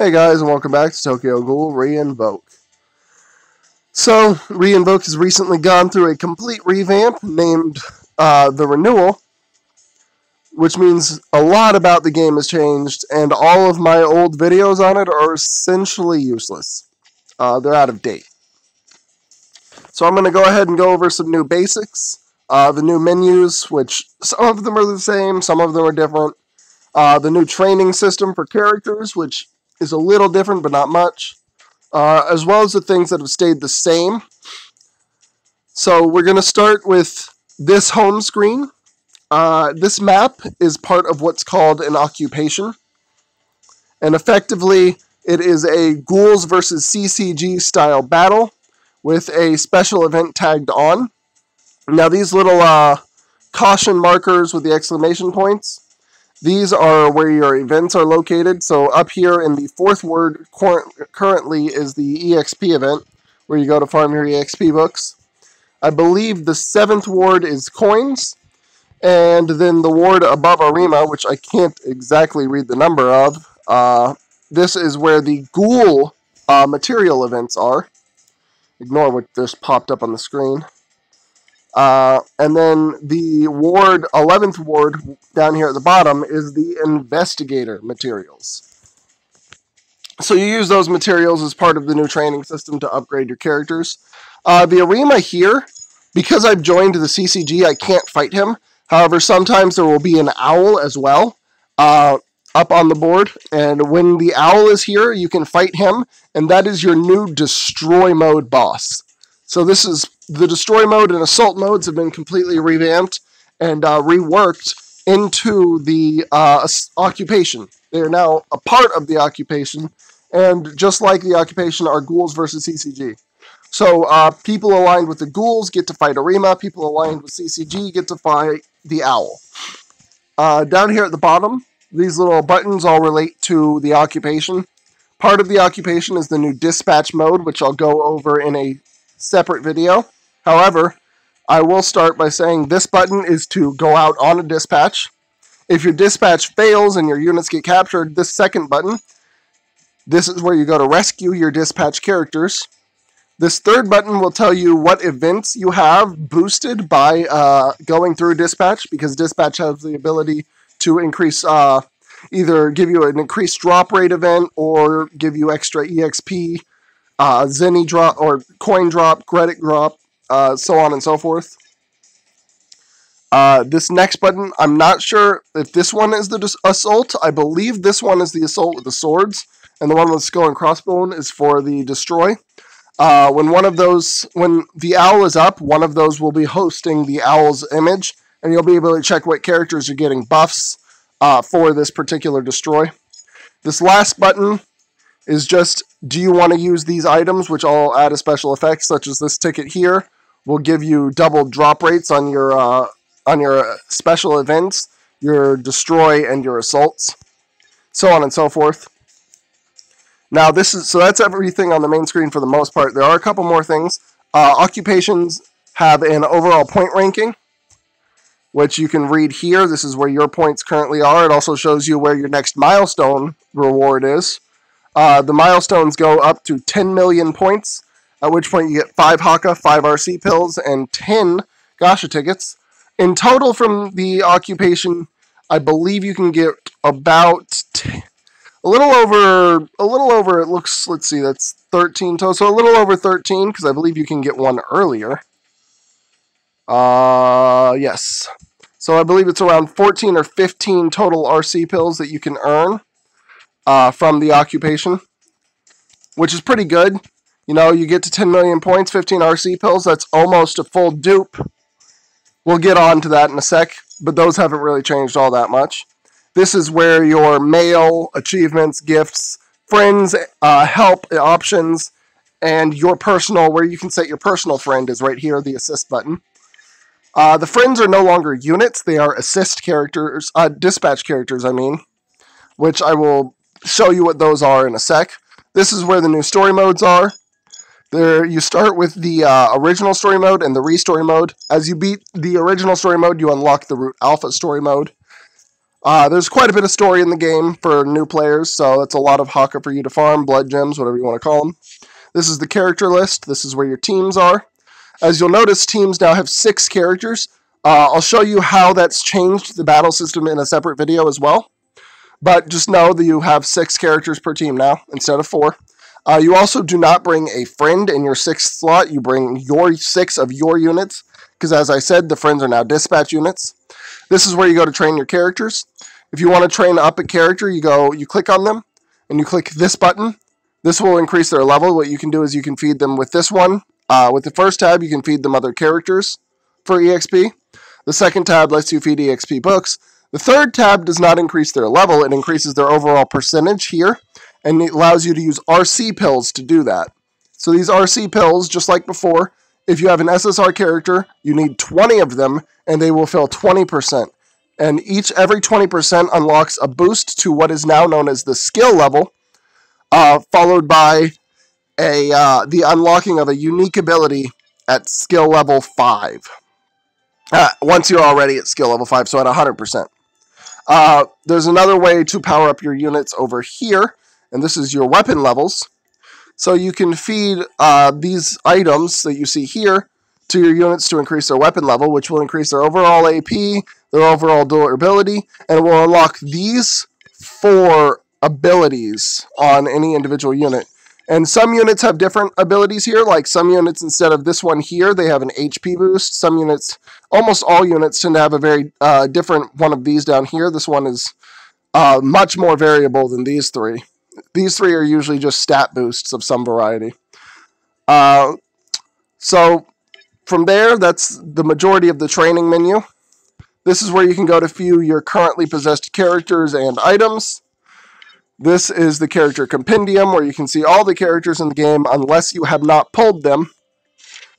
Hey guys, and welcome back to Tokyo Ghoul Re-Invoke. So, Re-Invoke has recently gone through a complete revamp named the Renewal, which means a lot about the game has changed, and all of my old videos on it are essentially useless. They're out of date. So I'm going to go ahead and go over some new basics, the new menus, which some of them are the same, some of them are different, the new training system for characters, which is a little different, but not much, as well as the things that have stayed the same. So we're going to start with this home screen. This map is part of what's called an occupation, and effectively it is a ghouls versus CCG style battle with a special event tagged on. Now these little caution markers with the exclamation points, these are where your events are located. So up here in the fourth ward currently is the EXP event, where you go to farm your EXP books. I believe the 7th ward is coins, and then the ward above Arima, which I can't exactly read the number of, this is where the Ghoul material events are. Ignore what just popped up on the screen. And then the ward, 11th ward, down here at the bottom, is the investigator materials. So you use those materials as part of the new training system to upgrade your characters. The Arima here, because I've joined the CCG, I can't fight him. However, sometimes there will be an owl as well up on the board. And when the owl is here, you can fight him, and that is your new destroy mode boss. So this is the destroy mode and assault modes have been completely revamped and reworked into the occupation. They are now a part of the occupation, and just like the occupation are ghouls versus CCG. So people aligned with the ghouls get to fight Arima, people aligned with CCG get to fight the owl. Down here at the bottom, these little buttons all relate to the occupation. Part of the occupation is the new dispatch mode, which I'll go over in a separate video. However, I will start by saying this button is to go out on a dispatch. If your dispatch fails and your units get captured, this second button, this is where you go to rescue your dispatch characters. This third button will tell you what events you have boosted by going through dispatch, because dispatch has the ability to increase, either give you an increased drop rate event or give you extra EXP, Zenny drop, or coin drop, credit drop, so on and so forth. This next button, I'm not sure if this one is the assault. I believe this one is the assault with the swords, and the one with skull and crossbone is for the destroy. When the owl is up, one of those will be hosting the owl's image, and you'll be able to check what characters are getting buffs for this particular destroy. This last button is just, do you want to use these items, which I'll add a special effect, such as this ticket here, will give you double drop rates on your special events, your destroy, and your assaults, so on and so forth. Now that's everything on the main screen for the most part. There are a couple more things. Occupations have an overall point ranking, which you can read here. This is where your points currently are. It also shows you where your next milestone reward is. The milestones go up to 10 million points, at which point you get 5 Haka, 5 RC pills, and 10 Gasha tickets. In total from the occupation, I believe you can get about a little over, it looks, let's see, that's 13 total, so a little over 13, because I believe you can get one earlier. Yes. So I believe it's around 14 or 15 total RC pills that you can earn from the occupation, which is pretty good. You know, you get to 10 million points, 15 RC pills, that's almost a full dupe. We'll get on to that in a sec, but those haven't really changed all that much. This is where your mail, achievements, gifts, friends, help options, and your personal, where you can set your personal friend is right here, the assist button. The friends are no longer units, they are assist characters, dispatch characters, I mean, which I will show you what those are in a sec. This is where the new story modes are. There, you start with the original story mode and the restory mode. As you beat the original story mode, you unlock the root alpha story mode. There's quite a bit of story in the game for new players, so that's a lot of Haka for you to farm, blood gems, whatever you want to call them. This is the character list. This is where your teams are. As you'll notice, teams now have 6 characters. I'll show you how that's changed the battle system in a separate video as well. But just know that you have 6 characters per team now, instead of 4. You also do not bring a friend in your 6th slot. You bring your 6 of your units, because as I said, the friends are now dispatch units. This is where you go to train your characters. If you want to train up a character, you click on them, and you click this button. This will increase their level. What you can do is you can feed them with this one. With the first tab, you can feed them other characters for EXP. The second tab lets you feed EXP books. The third tab does not increase their level. It increases their overall percentage here, and it allows you to use RC pills to do that. So these RC pills, just like before, if you have an SSR character, you need 20 of them, and they will fill 20%. And every 20% unlocks a boost to what is now known as the skill level, followed by the unlocking of a unique ability at skill level 5. Once you're already at skill level 5, so at 100%. There's another way to power up your units over here, and this is your weapon levels. So you can feed these items that you see here to your units to increase their weapon level, which will increase their overall AP, their overall durability, and it will unlock these 4 abilities on any individual unit. And some units have different abilities here, like some units, instead of this one here, they have an HP boost. Some units, almost all units, tend to have a very different one of these down here. This one is much more variable than these 3. These 3 are usually just stat boosts of some variety. So from there, that's the majority of the training menu. This is where you can go to view your currently possessed characters and items. This is the character Compendium, where you can see all the characters in the game unless you have not pulled them.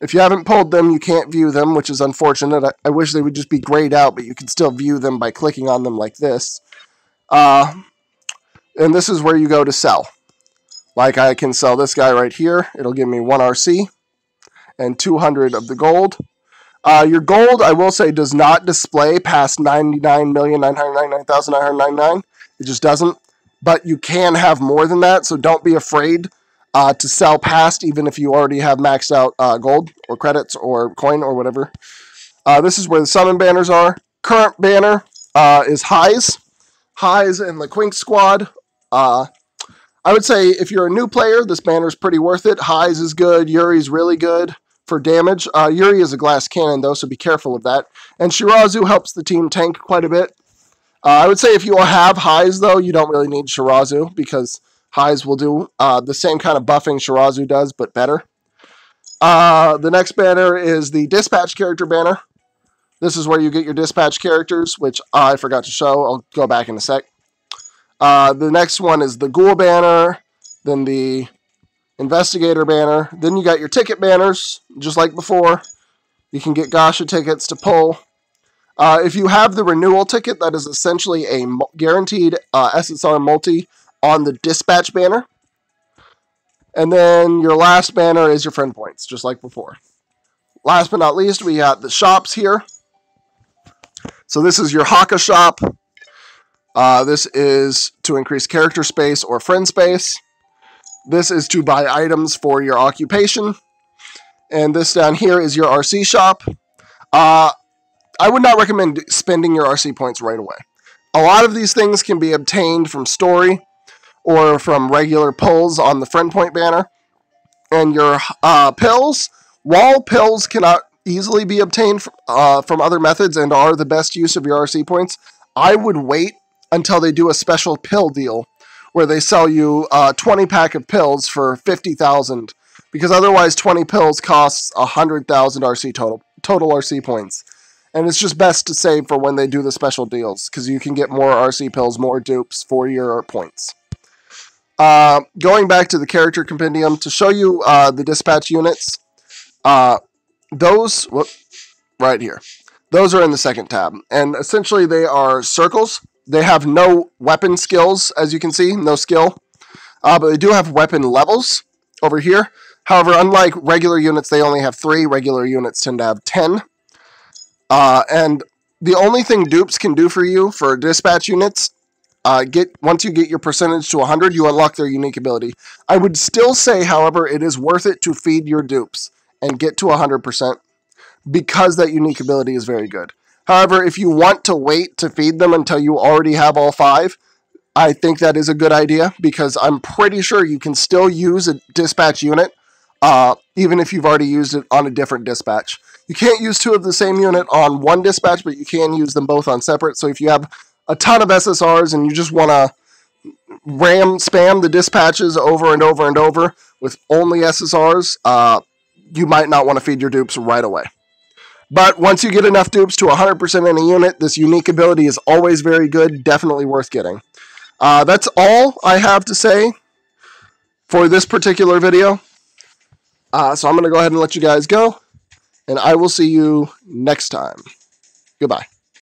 If you haven't pulled them, you can't view them, which is unfortunate. I wish they would just be grayed out, but you can still view them by clicking on them like this. And this is where you go to sell. Like I can sell this guy right here. It'll give me 1 RC and 200 of the gold. Your gold, I will say, does not display past 99,999,999. It just doesn't. But you can have more than that, so don't be afraid to sell past, even if you already have maxed out gold or credits or coin or whatever. This is where the summon banners are. Current banner is Highs. Highs and the Quink Squad. I would say if you're a new player, this banner is pretty worth it. Highs is good. Yuri's really good for damage. Yuri is a glass cannon, though, so be careful of that. And Shirazu helps the team tank quite a bit. I would say if you have Highs, though, you don't really need Shirazu, because Highs will do the same kind of buffing Shirazu does, but better. The next banner is the Dispatch character banner. This is where you get your Dispatch characters, which I forgot to show. I'll go back in a sec. The next one is the Ghoul banner, then the Investigator banner. Then you got your ticket banners, just like before. You can get Gacha tickets to pull. If you have the Renewal ticket, that is essentially a guaranteed SSR multi on the Dispatch banner. And then your last banner is your friend points, just like before. Last but not least, we got the shops here. So this is your Haka shop. This is to increase character space or friend space. This is to buy items for your occupation. And this down here is your RC shop. I would not recommend spending your RC points right away. A lot of these things can be obtained from story or from regular pulls on the friend point banner. And your pills, while pills cannot easily be obtained from other methods and are the best use of your RC points, I would wait until they do a special pill deal where they sell you a 20-pack of pills for 50,000, because otherwise 20 pills costs 100,000 RC total RC points. And it's just best to save for when they do the special deals, because you can get more RC pills, more dupes for your points. Going back to the character compendium, to show you the dispatch units, those, right here, those are in the second tab. And essentially they are circles. They have no weapon skills, as you can see, no skill. But they do have weapon levels over here. However, unlike regular units, they only have 3. Regular units tend to have 10. And the only thing dupes can do for you for dispatch units, once you get your percentage to 100, you unlock their unique ability. I would still say, however, it is worth it to feed your dupes and get to 100% because that unique ability is very good. However, if you want to wait to feed them until you already have all 5, I think that is a good idea because I'm pretty sure you can still use a dispatch unit even if you've already used it on a different dispatch. You can't use 2 of the same unit on one dispatch, but you can use them both on separate. So if you have a ton of SSRs and you just want to spam the dispatches over and over and over with only SSRs, you might not want to feed your dupes right away. But once you get enough dupes to 100% in a unit, this unique ability is always very good, definitely worth getting. That's all I have to say for this particular video. So I'm going to go ahead and let you guys go, and I will see you next time. Goodbye.